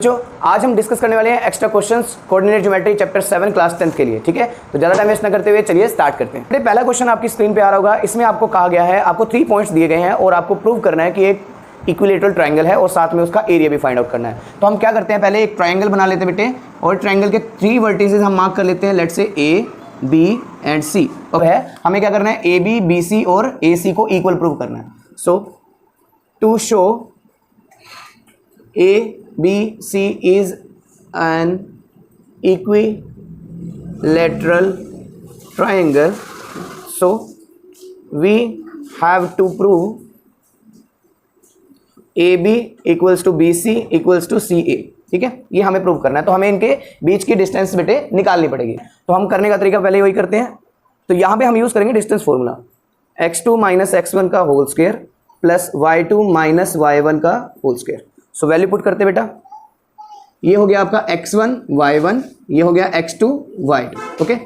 जो आज हम डिस्कस करने वाले हैं extra questions coordinate geometry chapter 7 class 10th के लिए। ठीक है, तो ज़्यादा टाइम वेस्ट न करते हुए चलिए स्टार्ट करते हैं। पहला क्वेश्चन आपकी स्क्रीन पे आ रहा होगा। इसमें आपको कहा गया है, आपको 3 पॉइंट्स दिए गए हैं और आपको प्रूव करना है कि एक इक्विलेटरल ट्राइंगल है और साथ में उसका एरिया भी फाइंड आउट करना है। तो हम क्या करते हैं, पहले एक ट्राइंगल बना लेते हैं बेटे, और ट्राइंगल के 3 वर्टिसेस हम मार्क कर लेते हैं। Let's say A, B and सी। अब है हमें क्या करना है, ए बी, बी सी और ए सी को इक्वल प्रूव करना है। So to show A B C is an equilateral triangle, so we have to prove AB equals to BC equals to CA। ठीक है, ये हमें प्रूव करना है। तो हमें इनके बीच की डिस्टेंस बेटे निकालनी पड़ेगी। तो हम करने का तरीका पहले वही करते हैं। तो यहाँ पे हम यूज करेंगे distance formula, x2 minus x1 का whole square plus y2 minus y1 का whole square. So value put करते बेटा, ये हो गया आपका x1 y1, ये हो गया x2 y2। ओके,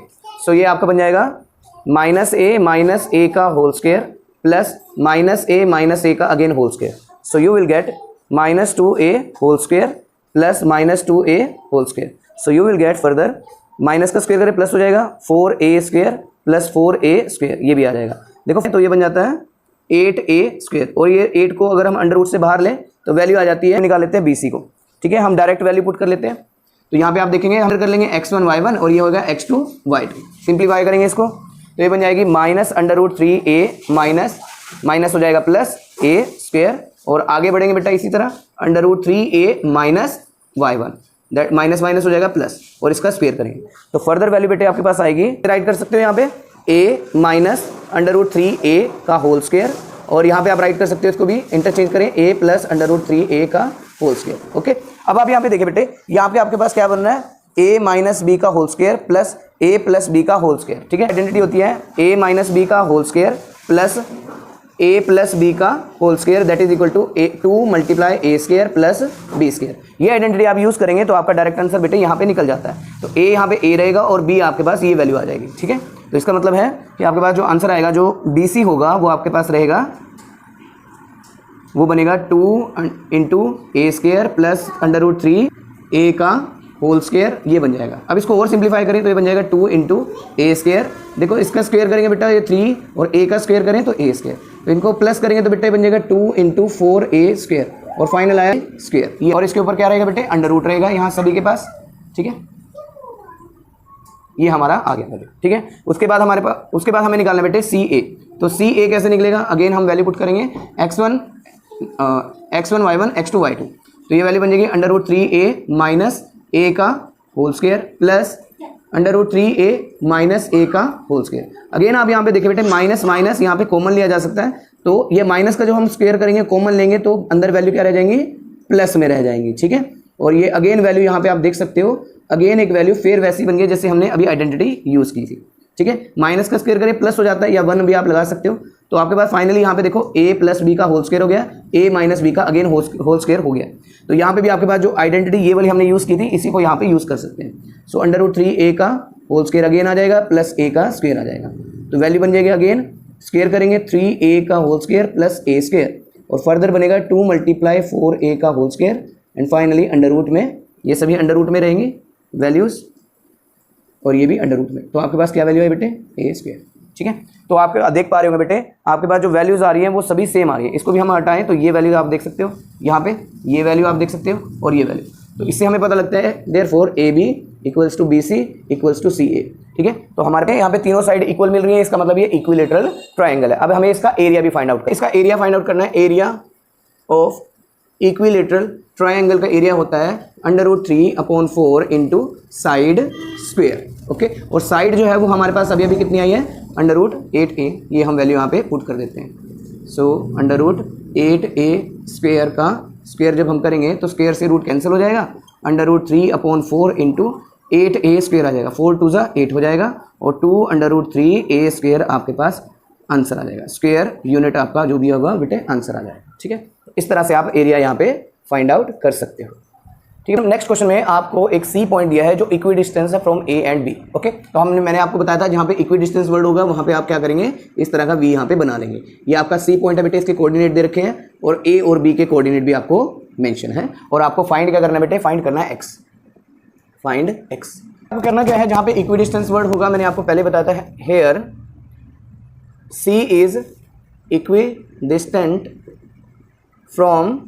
सो ये आपका बन जाएगा माइनस ए का whole square plus minus a का again whole square. So you will get minus 2a whole square plus minus 2a whole square. So you will get further minus का square करें plus हो जाएगा 4a square plus 4a square, ये भी आ जाएगा। देखो तो ये बन जाता है 8a स्क्वायर, और ये 8 को अगर हम अंडर रूट से बाहर लें तो वैल्यू आ जाती है, निकाल लेते हैं BC को। ठीक है, हम डायरेक्ट वैल्यू पुट कर लेते हैं। तो यहाँ पे आप देखेंगे हम कर लेंगे x1 y1 और ये होगा x2 y2। सिंप्लीफाई करेंगे इसको तो ये बन जाएगी minus under root 3a minus minus हो जाएगा प्लस a स्क्वायर, और आगे बढ़ेंगे बेटा इसी तरह under root 3a minus y1, that minus minus हो जाएगा प्लस, और इसका स्क्वायर करेंगे तो फर्दर वैल्यू बेटे आपके पास आएगी। राइट कर सकते हो यहाँ पे a minus under root 3a का होल स्क्वायर, और यहाँ पे आप राइट कर सकते हो इसको भी इंटरचेंज करें a plus under root 3a का होल स्क्वायर। ओके, अब आप यहाँ पे देखिए बेटे, यहाँ पे आपके पास क्या बन रहा है, a माइनस बी का whole square plus a plus B का होल स्क्वायर। ठीक है, आइडेंटिटी होती है a माइनस बी का whole square plus a plus B का whole square, that is equal to 2 multiply a square plus b square. ये identity आप use करेंगे तो आपका डायरेक्ट आंसर बेटे यहाँ पे निकल जाता है। तो a यहाँ पे a रहेगा और b आपके पास ये वैल्यू आ जाएगी। ठीक है, तो इसका मतलब है कि आपके पास जो आंसर आएगा, जो BC होगा वो आपके पास रहेगा, वो बनेगा 2 into A square plus under root 3a का होल स्क्वायर, ये बन जाएगा। अब इसको और सिंप्लीफाई करें तो ये बन जाएगा 2 इंटू ए स्क्वायर। देखो इसका स्क्वायर करेंगे बेटा ये 3, और a का स्क्वायर करें तो a स्क्वायर, तो इनको प्लस करेंगे तो बेटा ये बन जाएगा 2 इंटू 4a स्क्वायर, और फाइनल आया स्क्वायर ये, और इसके ऊपर क्या रहेगा बेटे, अंडर रूट रहेगा यहाँ सभी के पास। ठीक है, ये हमारा आ गया। ठीक है, उसके बाद हमारे पास, उसके बाद हमें निकालना बेटे CA। तो CA कैसे निकलेगा, अगेन हम वैल्यू पुट करेंगे x1 y1 x2 y2। तो ये वैल्यू बन जाएगी under root 3a minus a का whole square plus under root 3a minus a का होल स्क्वायर। अगेन आप यहाँ पे देखिए बेटे, माइनस माइनस यहाँ पे कॉमन लिया जा सकता है, तो ये माइनस का जो हम स्क्वायर करेंगे कॉमन लेंगे तो अंदर वैल्यू क्या रह जाएंगी, प्लस में रह जाएंगी। ठीक है, और ये अगेन वैल्यू यहाँ पे आप देख सकते हो, अगेन एक वैल्यू फिर वैसी बन गई जैसे हमने अभी आइडेंटिटी यूज की थी। ठीक है, माइनस का स्क्वायर करें प्लस हो जाता है, या 1 भी आप लगा सकते हो। तो आपके पास फाइनली यहाँ पे देखो a प्लस बी का होल स्क्वायर हो गया, a माइनस बी का अगेन होल स्क्वायर हो गया। तो यहाँ पे भी आपके पास जो आइडेंटिटी ये वाली हमने यूज़ की थी, इसी को यहाँ पे यूज़ कर सकते हैं। सो अंडर रूट 3a का होल स्क्वायर अगेन आ जाएगा प्लस a का स्क्वायर आ जाएगा, तो वैल्यू बन जाएगी अगेन स्क्वायर करेंगे 3a का whole square plus a square, और फर्दर बनेगा 2 मल्टीप्लाई 4a का whole square, and finally under root में, ये सभी अंडर रूट में रहेंगी वैल्यूज़, और ये भी अंडर रूट में। तो आपके पास क्या वैल्यू है बेटे, a स्क्वायर। ठीक है, तो आप देख पा रहे होंगे बेटे, आपके पास जो वैल्यूज आ रही हैं वो सभी सेम आ रही है। इसको भी हम हटाएं तो ये वैल्यू आप देख सकते हो, यहाँ पे ये वैल्यू आप देख सकते हो, और ये वैल्यू। तो इससे हमें पता लगता है therefore AB equals to BC equals to CA। ठीक है, तो हमारे पे यहाँ पे तीनों साइड इक्वल मिल रही है, इसका मतलब ये इक्विलेटरल ट्राइंगल है। अब हमें इसका एरिया भी फाइंड आउट करना है। इसका एरिया फाइंड आउट करना है। एरिया ऑफ इक्विलेटरल ट्राइंगल का एरिया होता है under root 3/4 into side square. Okay, और साइड जो है वो हमारे पास अभी कितनी आई है, अंडर रूट 8a। ये हम वैल्यू यहाँ पे पुट कर देते हैं। So under root 8a square का स्क्वेयर जब हम करेंगे तो स्क्वेयर से रूट कैंसिल हो जाएगा, under root 3/4 into 8a square आ जाएगा, 4 2 ज़ा 8 हो जाएगा, और 2 अंडर रूट 3a स्क्वेयर आपके पास आंसर आ जाएगा। स्क्वेयर यूनिट आपका जो भी होगा बेटे आंसर आ जाएगा। ठीक है, इस तरह से आप एरिया यहाँ पे फाइंड आउट कर सकते हो। ठीक है, नेक्स्ट क्वेश्चन में आपको एक सी पॉइंट दिया है जो इक्वी डिस्टेंस है from A and B. Okay, तो मैंने आपको बताया था जहाँ पे इक्वी डिस्टेंस वर्ड होगा वहाँ पे आप क्या करेंगे, इस तरह का वी यहाँ पे बना लेंगे। ये आपका सी पॉइंट है बेटे, इसके कोऑर्डिनेट दे रखे हैं और ए और बी के कोऑर्डिनेट भी आपको मेंशन है। और आपको फाइंड क्या करना है बेटे, फाइंड करना है एक्स, फाइंड एक्स। आपको करना क्या है, जहां पे इक्विडिस्टेंस वर्ड होगा मैंने आपको पहले बताया था, here C is equidistant from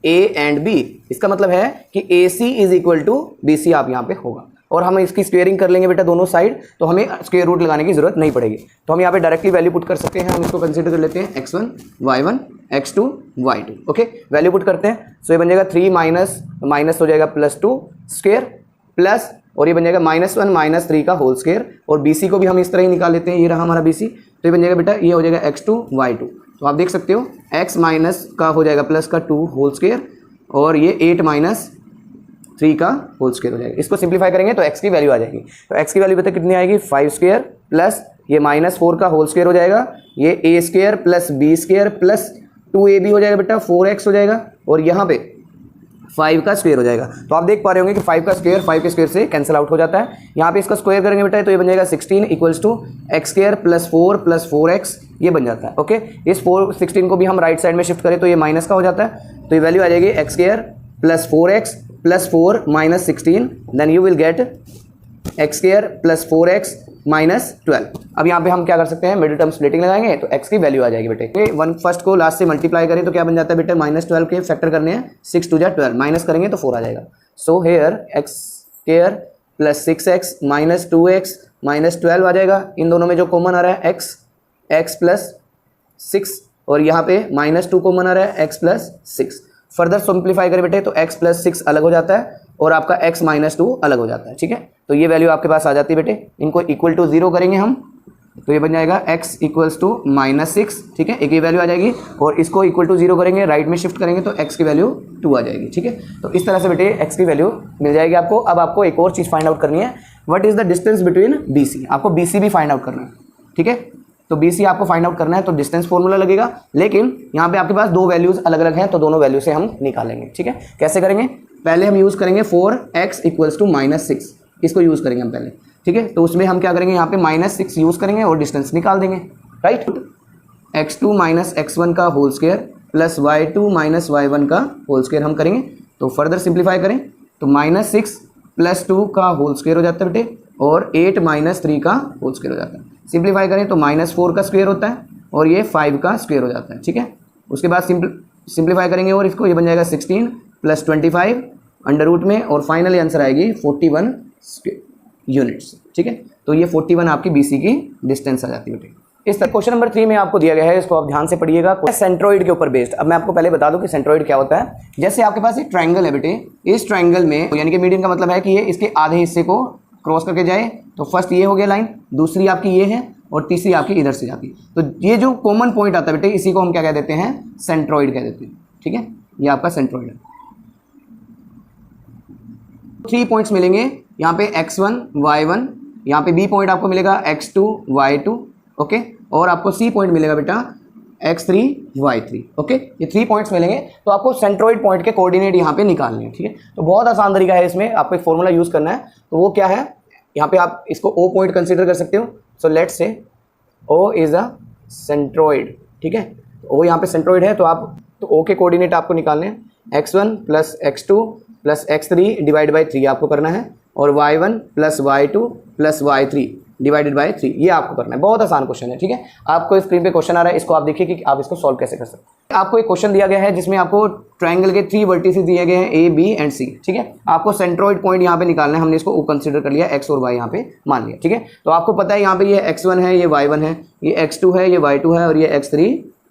A and B. इसका मतलब है कि A C is equal to B C आप यहाँ पे होगा। और हम इसकी स्क्वेयरिंग कर लेंगे बेटा दोनों साइड, तो हमें स्क्वायर रूट लगाने की जरूरत नहीं पड़ेगी। तो हम यहाँ पे डायरेक्टली वैल्यू पुट कर सकते हैं। हम इसको कंसीडर कर लेते हैं x1 y1 x2 y2। Okay, value put करते हैं। सो ये बन जाएगा 3 माइनस माइनस हो जाएगा +2 स्क्वायर प्लस, और ये बन जाएगा -1 -3 का होल स्क्वायर। और BC को भी हम इस तरह ही निकाल लेते हैं, ये रहा हमारा BC। तो ये बन जाएगा बेटा, ये हो जाएगा x2 y2। तो आप देख सकते हो x माइनस का हो जाएगा प्लस का 2 होल स्क्वायर, और ये 8 - 3 का होल स्क्वायर हो जाएगा। इसको सिंप्लीफाई करेंगे तो x की वैल्यू आ जाएगी। तो x की वैल्यू पता कितनी आएगी, 5 स्क्वायर प्लस ये -4 का होल स्क्वायर हो जाएगा, ये a square plus b square plus 2ab हो जाएगा बेटा, 4x हो जाएगा, और यहाँ पे 5 का स्क्वायर हो जाएगा। तो आप देख पा रहे होंगे कि 5 का स्क्वायर 5 के स्क्वायर से कैंसिल आउट हो जाता है। यहाँ पे इसका स्क्वायर करेंगे बेटा तो ये बन जाएगा 16 equals to x square plus 4 plus 4x, ये बन जाता है। ओके, इस 16 को भी हम राइट साइड में शिफ्ट करें तो ये माइनस का हो जाता है। तो ये वैल्यू आ जाएगी x square plus 4x plus 4 minus 16, then you will get x square plus 4x minus 12। अब यहाँ पे हम क्या कर सकते हैं, मिडिल टर्म स्प्लिटिंग लगाएंगे तो x की वैल्यू आ जाएगी बेटे। वन फर्स्ट को लास्ट से मल्टीप्लाई करें तो क्या बन जाता है बेटे, -12 के फैक्टर करने हैं, 6 2 12, माइनस करेंगे तो 4 आ जाएगा। So here x square plus 6x minus 2x minus 12 आ जाएगा। इन दोनों में जो कॉमन आ रहा है x प्लस 6, और यहाँ पे -2 कॉमन आ रहा है x प्लस 6। फर्दर सिंप्लीफाई करें बेटे तो x प्लस 6 अलग हो जाता है और आपका x माइनस 2 अलग हो जाता है। ठीक है, तो ये वैल्यू आपके पास आ जाती है बेटे। इनको इक्वल टू 0 करेंगे हम तो ये बन जाएगा x इक्वल्स टू -6। ठीक है, एक ही वैल्यू आ जाएगी, और इसको इक्वल टू 0 करेंगे, राइट में शिफ्ट करेंगे तो x की वैल्यू 2 आ जाएगी। ठीक है, तो इस तरह से बेटे x की वैल्यू मिल जाएगी आपको। अब आपको एक और चीज़ फाइंड आउट करनी है, what is the distance between BC। आपको BC भी फाइंड आउट करना है। ठीक है, तो BC आपको फाइंड आउट करना है तो डिस्टेंस फॉर्मूला लगेगा, लेकिन यहाँ पे आपके पास दो वैल्यूज अलग अलग हैं तो दोनों वैल्यू से हम निकालेंगे। ठीक है, कैसे करेंगे, पहले हम यूज़ करेंगे 4x इक्वल्स टू -6, इसको यूज़ करेंगे हम पहले। ठीक है, तो उसमें हम क्या करेंगे, यहाँ पे -6 यूज़ करेंगे और डिस्टेंस निकाल देंगे। राइट, x2 माइनस x1 का whole square plus y2 minus y1 का होल स्क्वायर हम करेंगे। तो फर्दर सिंप्लीफाई करें तो -6 प्लस 2 का होल स्क्वायर हो जाता है बेटे, और 8 - 3 का होल स्क्वायर हो जाता है। सिंप्लीफाई करें तो -4 का स्क्वायर होता है और ये 5 का स्क्वायर हो जाता है। ठीक है, उसके बाद सिंप्लीफाई करेंगे और इसको, ये बन जाएगा 16 प्लस 25 अंडर रूट में, और फाइनली आंसर आएगी 41 यूनिट्स। ठीक है, तो ये 41 आपकी BC की डिस्टेंस आ जाती है बेटे। इस तरह क्वेश्चन नंबर 3 में आपको दिया गया है, इसको आप ध्यान से पढ़िएगा, सेंट्रोइड के ऊपर बेस्ड। अब मैं आपको पहले बता दूं कि सेंट्रोइड क्या होता है। जैसे आपके पास एक ट्रायंगल है बेटे, इस ट्रायंगल में यानी कि मीडियन का मतलब है कि ये इसके आधे हिस्से को क्रॉस करके जाए। तो फर्स्ट ये हो गया लाइन, दूसरी आपकी ये है, और तीसरी आपकी इधर से जाती है। तो ये जो कॉमन पॉइंट आता है बेटे, इसी को हम क्या कह देते हैं, सेंट्रोइड कह देते हैं। ठीक है, ये आपका सेंट्रोइड है। 3 पॉइंट्स मिलेंगे यहाँ पे x1 y1, यहाँ पे B पॉइंट आपको मिलेगा x2 y2। ओके, और आपको C पॉइंट मिलेगा बेटा x3 y3। ओके, ये 3 पॉइंट्स मिलेंगे। तो आपको सेंट्रोइड पॉइंट के कोऑर्डिनेट यहाँ पे निकालने हैं। ठीक है, तो बहुत आसान तरीका है, इसमें आपको एक फॉर्मूला यूज करना है। तो वो क्या है, यहाँ पे आप इसको O पॉइंट कंसीडर कर सकते हो। So let's say O is a centroid. ठीक है, O यहाँ पे सेंट्रोइड है, तो आप तो O के कोऑर्डिनेट आपको निकालने हैं, x1 plus x2 plus x3 divide by 3 आपको करना है, और y1 plus y2 plus y3 divided by 3, ये आपको करना है। बहुत आसान क्वेश्चन है। ठीक है, आपको स्क्रीन पे क्वेश्चन आ रहा है, इसको आप देखिए कि आप इसको सॉल्व कैसे कर सकते हैं। आपको एक क्वेश्चन दिया गया है जिसमें आपको ट्रायंगल के 3 वर्टिसेस दिए गए हैं, A, B एंड C। ठीक है, आपको सेंट्रोइड पॉइंट यहाँ पे निकालना है। हमने इसको कंसीडर कर लिया, x और y यहाँ पे मान लिया। ठीक है, तो आपको पता है यहाँ पे ये x1 है, ये y1 है, ये x2 है, ये y2 है, और ये x3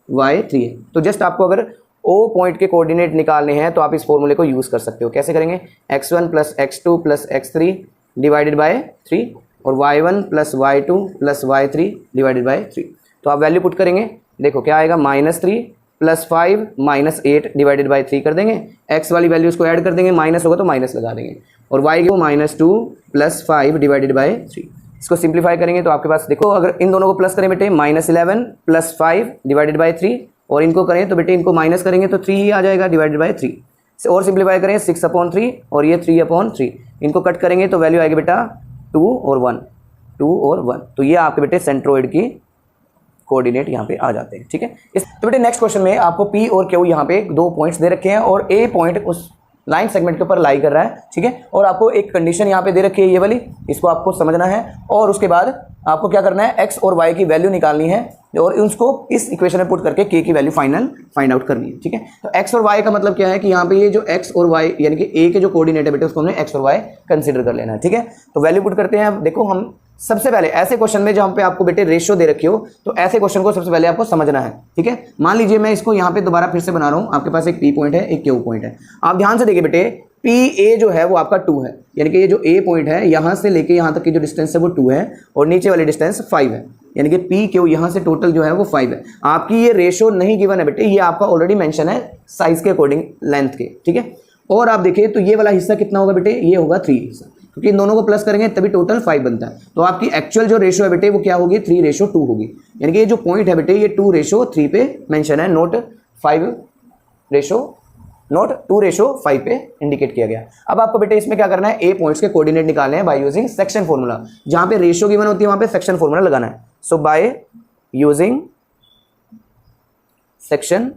y3 है। तो जस्ट आपको अगर O पॉइंट के कोऑर्डिनेट निकालने हैं तो आप इस फॉर्मूले को यूज़ कर सकते हो। कैसे करेंगे, x1 plus x2 plus x3 divided by 3, और y1 plus y2 plus y3 divided by 3। तो आप वैल्यू पुट करेंगे, देखो क्या आएगा, -3 प्लस 5 माइनस 8 डिवाइडेड बाय 3 कर देंगे। x वाली वैल्यूज़ को ऐड कर देंगे, माइनस होगा तो माइनस लगा देंगे, और y को -2 प्लस 5 डिवाइडेड बाय 3। इसको सिंप्लीफाई करेंगे तो आपके पास देखो, अगर इन दोनों को प्लस करें बेटे, -11 प्लस 5 डिवाइडेड बाय 3, और इनको करें तो बेटे इनको माइनस करेंगे तो 3 ही आ जाएगा डिवाइडेड बाय 3। और सिंप्लीफाई करें 6/3 और ये 3/3, इनको कट करेंगे तो वैल्यू आएगी बेटा 2 और 1, 2 और 1। तो ये आपके बेटे सेंट्रोइड की कोऑर्डिनेट यहाँ पे आ जाते हैं। ठीक है, इस तो बेटे नेक्स्ट क्वेश्चन में आपको P और Q यहाँ पे 2 पॉइंट्स दे रखे हैं और A पॉइंट उस लाइन सेगमेंट के ऊपर लाई कर रहा है। ठीक है, और आपको एक कंडीशन यहाँ पे दे रखी है ये वाली, इसको आपको समझना है और उसके बाद आपको क्या करना है, x और y की वैल्यू निकालनी है और उसको इस इक्वेशन में पुट करके k की वैल्यू फाइंड आउट करनी है। ठीक है, तो x और y का मतलब क्या है कि यहाँ पे ये जो x और y यानी कि a के जो कोऑर्डिनेट है बेटे उसको हमने x और y कंसीडर कर लेना है। ठीक है, तो वैल्यू पुट करते हैं। देखो हम सबसे पहले ऐसे क्वेश्चन में जहाँ पे आपको बेटे रेशियो दे रखी हो तो ऐसे क्वेश्चन को सबसे पहले आपको समझना है। ठीक है, मान लीजिए मैं इसको यहाँ पे दोबारा फिर से बना रहा हूँ, आपके पास एक P पॉइंट है, एक Q पॉइंट है। आप ध्यान से देखिए बेटे, PA जो है वो आपका 2 है, यानी कि ये जो A पॉइंट है यहाँ से लेके यहाँ तक की जो डिस्टेंस है वो 2 है और नीचे वाली डिस्टेंस 5 है, यानी कि PQ यहाँ से टोटल जो है वो 5 है। आपकी ये रेशियो नहीं गिवन है बेटे, ये आपका ऑलरेडी मेंशन है साइज के अकॉर्डिंग लेंथ के। ठीक है, और आप देखिए तो ये वाला हिस्सा कितना होगा बेटे, ये होगा 3 हिस्सा, क्योंकि इन दोनों को प्लस करेंगे तभी टोटल 5 बनता है। तो आपकी एक्चुअल जो रेशियो है बेटे वो क्या होगी, 3:2 होगी, यानी कि ये जो पॉइंट है बेटे ये 2:3 पे मेंशन है, नोट 2:5 पे इंडिकेट किया गया। अब आपको बेटे इसमें क्या करना है, ए पॉइंट्स के कोऑर्डिनेट निकालने हैं बाय यूजिंग सेक्शन फॉर्मूला। जहां पे रेशियो गिवन होती है वहां पे सेक्शन फॉर्मूला लगाना है। सो बाय यूजिंग सेक्शन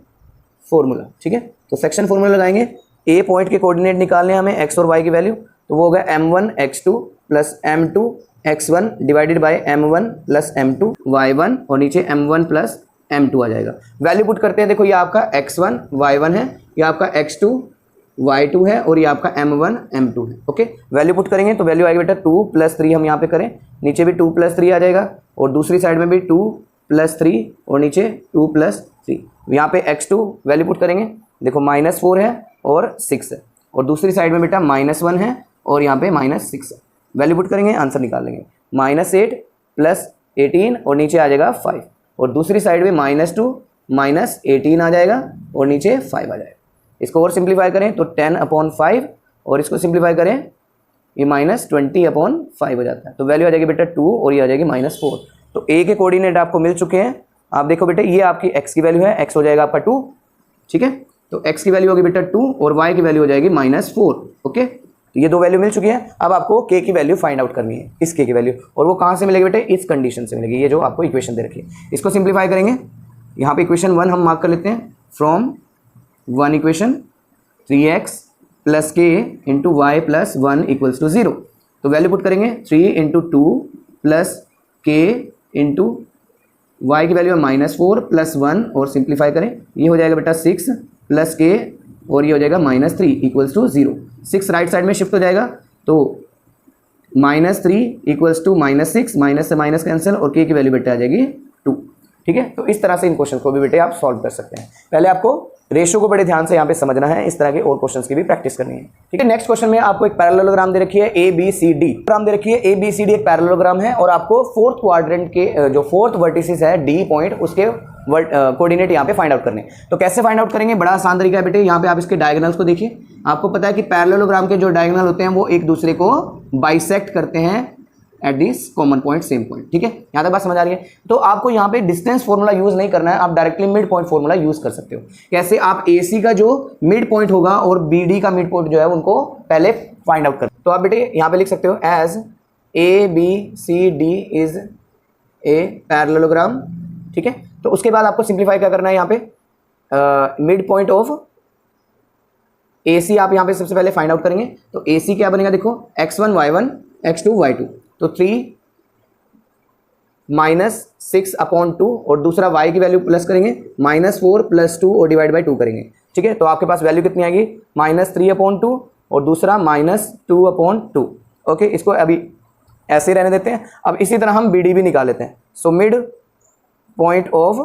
फॉर्मूला। ठीक है, तो सेक्शन फॉर्मूला लगाएंगे, ए पॉइंट के कोऑर्डिनेट निकालने हैं हमें एक्स और वाई की वैल्यू, तो वो होगा m1 x2 plus m2 x1 divided by m1 plus m2 y1 और नीचे m1 प्लस m2 आ जाएगा। वैल्यू पुट करते हैं, देखो ये आपका x1 y1 है, ये आपका x2 y2 है और ये आपका m1 m2 है। ओके, वैल्यू पुट करेंगे तो वैल्यू आएगी बेटा 2 + 3, हम यहाँ पे करें, नीचे भी 2 + 3 आ जाएगा और दूसरी साइड में भी 2 + 3 और नीचे 2 + 3। यहाँ पे x2 वैल्यू पुट करेंगे, देखो -4 है और 6 है और दूसरी साइड में बेटा -1 है और यहाँ पे -6 है। वैल्यू पुट करेंगे, आंसर निकाल लेंगे, -8 + 18 और नीचे आ जाएगा 5 और दूसरी साइड में -2 -18 आ जाएगा और नीचे 5 आ जाएगा। इसको और सिंप्लीफाई करें तो 10/5 और इसको सिंप्लीफाई करें ये -20/5 हो जाता है। तो वैल्यू आ जाएगी बेटा 2 और ये आ जाएगी -4। तो ए के कोऑर्डिनेट आपको मिल चुके हैं। आप देखो बेटे ये आपकी x की वैल्यू है, x हो जाएगा आपका 2। ठीक है, तो x की वैल्यू होगी बेटा 2 और y की वैल्यू हो जाएगी -4। ओके, तो ये 2 वैल्यू मिल चुकी है। अब आपको k की वैल्यू फाइंड आउट करनी है, इस k की वैल्यू, और वो कहाँ से मिलेगी बेटे, इस कंडीशन से मिलेगी, ये जो आपको इक्वेशन दे रखी है। इसको सिंप्लीफाई करेंगे, यहाँ पे इक्वेशन 1 हम मार्क कर लेते हैं, from 1 equation 3x + k × y + 1 = 0। तो वैल्यू पुट करेंगे 3 × 2 + k × y की वैल्यू है -4 + 1 और सिंप्लीफाई करें, ये हो जाएगा बेटा 6 + k और ये हो जाएगा -3 = 0। 6 राइट साइड में शिफ्ट हो जाएगा तो -3 = -6, माइनस से माइनस कैंसिल और k की वैल्यू बेटा आ जाएगी 2। ठीक है, तो इस तरह से इन क्वेश्चन को भी बेटे आप सॉल्व कर सकते हैं। पहले आपको रेशियो को बड़े ध्यान से यहाँ पे समझना है, इस तरह के और क्वेश्चंस की भी प्रैक्टिस करनी है। ठीक है, नेक्स्ट क्वेश्चन में आपको एक पैरेललोग्राम दे रखी है ABCD ग्राम दे रखी है। ABCD एक पैरेललोग्राम है और आपको 4th क्वाड्रेंट के जो 4th वर्टिसेस है D पॉइंट, उसके कोऑर्डिनेट यहाँ पे फाइंड आउट करने। तो कैसे फाइंड आउट करेंगे, बड़ा आसान तरीका है बेटे। यहाँ पे आप इसके डायगोनल्स को देखिए, आपको पता है कि पैरेललोग्राम के जो डायगोनल होते हैं वो एक दूसरे को बाइसेक्ट करते हैं at this common point, same point. ठीक है, यहाँ तक बात समझ आ रही है। तो आपको यहाँ पे डिस्टेंस फॉर्मूला यूज नहीं करना है, आप directly mid point formula use कर सकते हो। कैसे, आप AC का जो मिड पॉइंट होगा और BD का मिड पॉइंट जो है उनको पहले फाइंड आउट कर। तो आप बेटे यहाँ पे लिख सकते हो as ABCD is a parallelogram. ठीक है, तो उसके बाद आपको सिंप्लीफाई क्या करना है, यहाँ पे मिड पॉइंट ऑफ AC आप यहाँ पे सबसे पहले फाइंड आउट करेंगे। तो AC क्या बनेगा, देखो x1 y1 x2 y2, तो 3 - 6/2 और दूसरा y की वैल्यू प्लस करेंगे, -4 + 2 और डिवाइड बाय 2 करेंगे। ठीक है, तो आपके पास वैल्यू कितनी आएगी, -3/2 और दूसरा -2/2। ओके, इसको अभी ऐसे ही रहने देते हैं। अब इसी तरह हम BD भी निकाल लेते हैं। So mid point of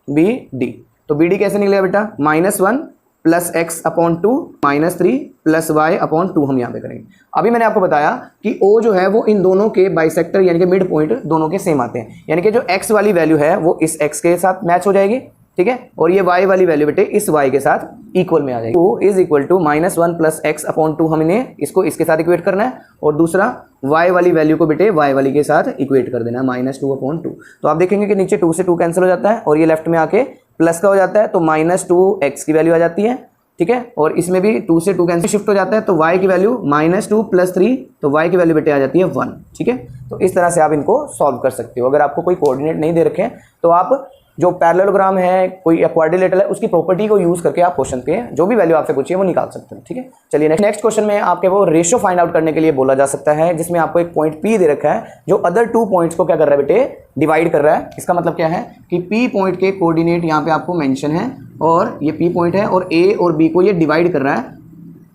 BD, तो BD कैसे निकलेगा बेटा, -1 + x/2 -3 + y/2 हम यहाँ पे करेंगे। अभी मैंने आपको बताया कि O जो है वो इन दोनों के बाइसेक्टर यानी कि मिड पॉइंट दोनों के सेम आते हैं, यानी कि जो x वाली वैल्यू है वो इस x के साथ मैच हो जाएगी। ठीक है, और ये y वाली वैल्यू बेटे इस y के साथ इक्वल में आ जाएगी। 2 = -1 + x/2 हमने इसको इसके साथ इक्वेट करना है और दूसरा y वाली वैल्यू को बेटे y वाली के साथ इक्वेट कर देना है, -2/2। तो आप देखेंगे कि नीचे 2 से 2 कैंसिल हो जाता है और ये लेफ्ट में आके प्लस का हो जाता है, तो -2x की वैल्यू आ जाती है। ठीक है, और इसमें भी 2 से 2 कैंसिल शिफ्ट हो जाता है, तो y की वैल्यू -2 + 3, तो y की वैल्यू बेटे आ जाती है 1। ठीक है, तो इस तरह से आप इनको सॉल्व कर सकते हो। अगर आपको कोई कोऑर्डिनेट नहीं दे रखे हैं तो आप जो पैरेललोग्राम है, कोई क्वाड्रिलेटरल है, उसकी प्रॉपर्टी को यूज करके आप क्वेश्चन के जो भी वैल्यू आपसे पूछिए वो निकाल सकते हैं। ठीक है, चलिए नेक्स्ट क्वेश्चन में आपके वो रेशो फाइंड आउट करने के लिए बोला जा सकता है, जिसमें आपको एक पॉइंट P दे रखा है जो अदर 2 पॉइंट्स को क्या कर रहा है बेटे, डिवाइड कर रहा है। इसका मतलब क्या है कि P पॉइंट के कोऑर्डिनेट यहाँ पे आपको मेंशन है, और ये P पॉइंट है और A और B को ये डिवाइड कर रहा है,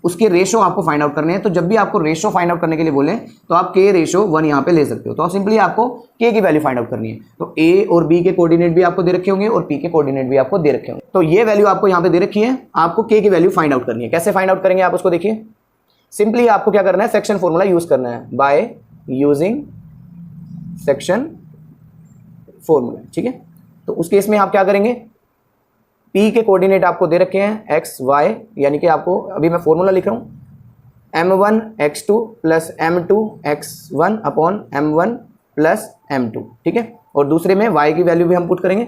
उसके रेशो आपको फाइंड आउट करने हैं। तो जब भी आपको रेशो फाइंड आउट करने के लिए बोले तो आप K रेशो 1 यहाँ पे ले सकते हो। तो सिंपली आपको K की वैल्यू फाइंड आउट करनी है। तो A और B के कोऑर्डिनेट भी आपको दे रखे होंगे और P के कोऑर्डिनेट भी आपको दे रखे होंगे। तो ये वैल्यू आपको यहाँ पे दे रखी है, आपको K की वैल्यू फाइंड आउट करनी है। कैसे फाइंड आउट करेंगे आप उसको देखिए। सिंपली आपको क्या करना है, सेक्शन फॉर्मूला यूज करना है, बाय यूजिंग सेक्शन फॉर्मूला। ठीक है, तो उस केस में आप क्या करेंगे, P के कोऑर्डिनेट आपको दे रखे हैं x y, यानी कि आपको अभी मैं फॉर्मूला लिख रहा हूँ m1 x2 + m2 x1 upon m1 + m2। ठीक है, और दूसरे में y की वैल्यू भी हम पुट करेंगे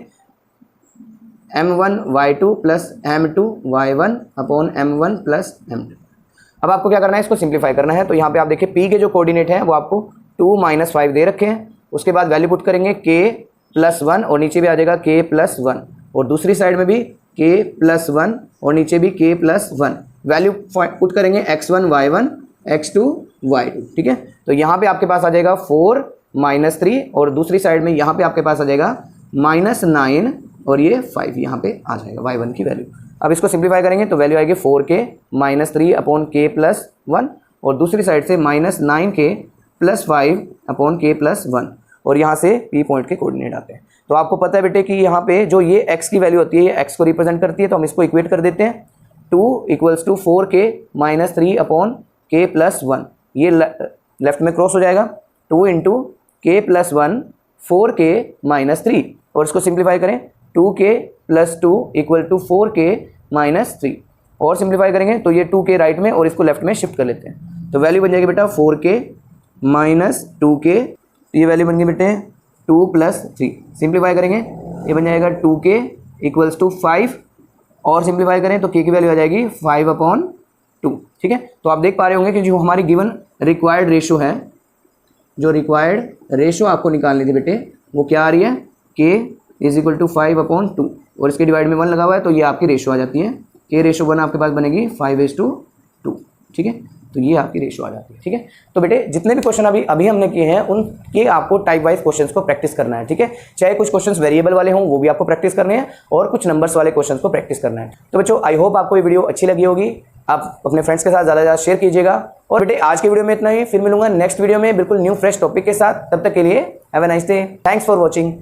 m1 y2 + m2 y1 upon m1 + m2। अब आपको क्या करना है, इसको सिंप्लीफाई करना है। तो यहाँ पे आप देखिए P के जो कोऑर्डिनेट हैं वो आपको 2 - 5 दे रखे हैं। उसके बाद वैल्यू पुट करेंगे k + 1 और नीचे भी आ जाएगा k + 1, और दूसरी साइड में भी k + 1 और नीचे भी k + 1। वैल्यू पुट करेंगे x1 y1 x2 y2। ठीक है, तो यहाँ पे आपके पास आ जाएगा 4 - 3, और दूसरी साइड में यहाँ पे आपके पास आ जाएगा -9 और ये 5 यहाँ पे आ जाएगा y1 की वैल्यू। अब इसको सिंप्लीफाई करेंगे तो वैल्यू आएगी 4k - 3 अपॉन k + 1, और दूसरी साइड से -9k + 5 अपॉन k + 1, और यहाँ से P पॉइंट के कोऑर्डिनेट आते हैं। तो आपको पता है बेटे कि यहाँ पे जो ये x की वैल्यू होती है, ये x को रिप्रेजेंट करती है, तो हम इसको इक्वेट कर देते हैं। 2 = 4k - 3 अपॉन k + 1, ये लेफ्ट में क्रॉस हो जाएगा, 2 × k + 1 4k - 3, और इसको सिंप्लीफाई करें 2k + 2 = 4k - 3, और सिंप्लीफाई करेंगे तो ये 2k राइट में और इसको लेफ्ट में शिफ्ट कर लेते हैं। तो वैल्यू बन जाएगी बेटा 4k - 2k, ये वैल्यू बन गई बेटे 2 + 3। सिंप्लीफाई करेंगे ये बन जाएगा 2k = 5, और सिंप्लीफाई करें तो k की वैल्यू आ जाएगी 5/2। ठीक है, तो आप देख पा रहे होंगे कि जो हमारी गिवन रिक्वायर्ड रेशो है, जो रिक्वायर्ड रेशो आपको निकालनी थी बेटे, वो क्या आ रही है, k = 5/2, और इसके डिवाइड में 1 लगा हुआ है, तो ये आपकी रेशो आ जाती है। k रेशो 1 आपके पास बनेगी 5:2। ठीक है, तो ये आपकी रेशो आ जाती है। ठीक है, तो बेटे जितने भी क्वेश्चन अभी हमने किए हैं उनके आपको टाइप वाइज क्वेश्चंस को प्रैक्टिस करना है। ठीक है, चाहे कुछ क्वेश्चंस वेरिएबल वाले हों वो भी आपको प्रैक्टिस करने हैं, और कुछ नंबर्स वाले क्वेश्चंस को प्रैक्टिस करना है। तो बच्चों आई होप आपको ये वीडियो अच्छी लगी होगी, आप अपने फ्रेंड्स के साथ ज़्यादा से ज़्यादा शेयर कीजिएगा। और बेटे आज की वीडियो में इतना ही, फिर मिलूंगा नेक्स्ट वीडियो में बिल्कुल न्यू फ्रेश टॉपिक के साथ। तब तक के लिए have a nice day, thanks for watching.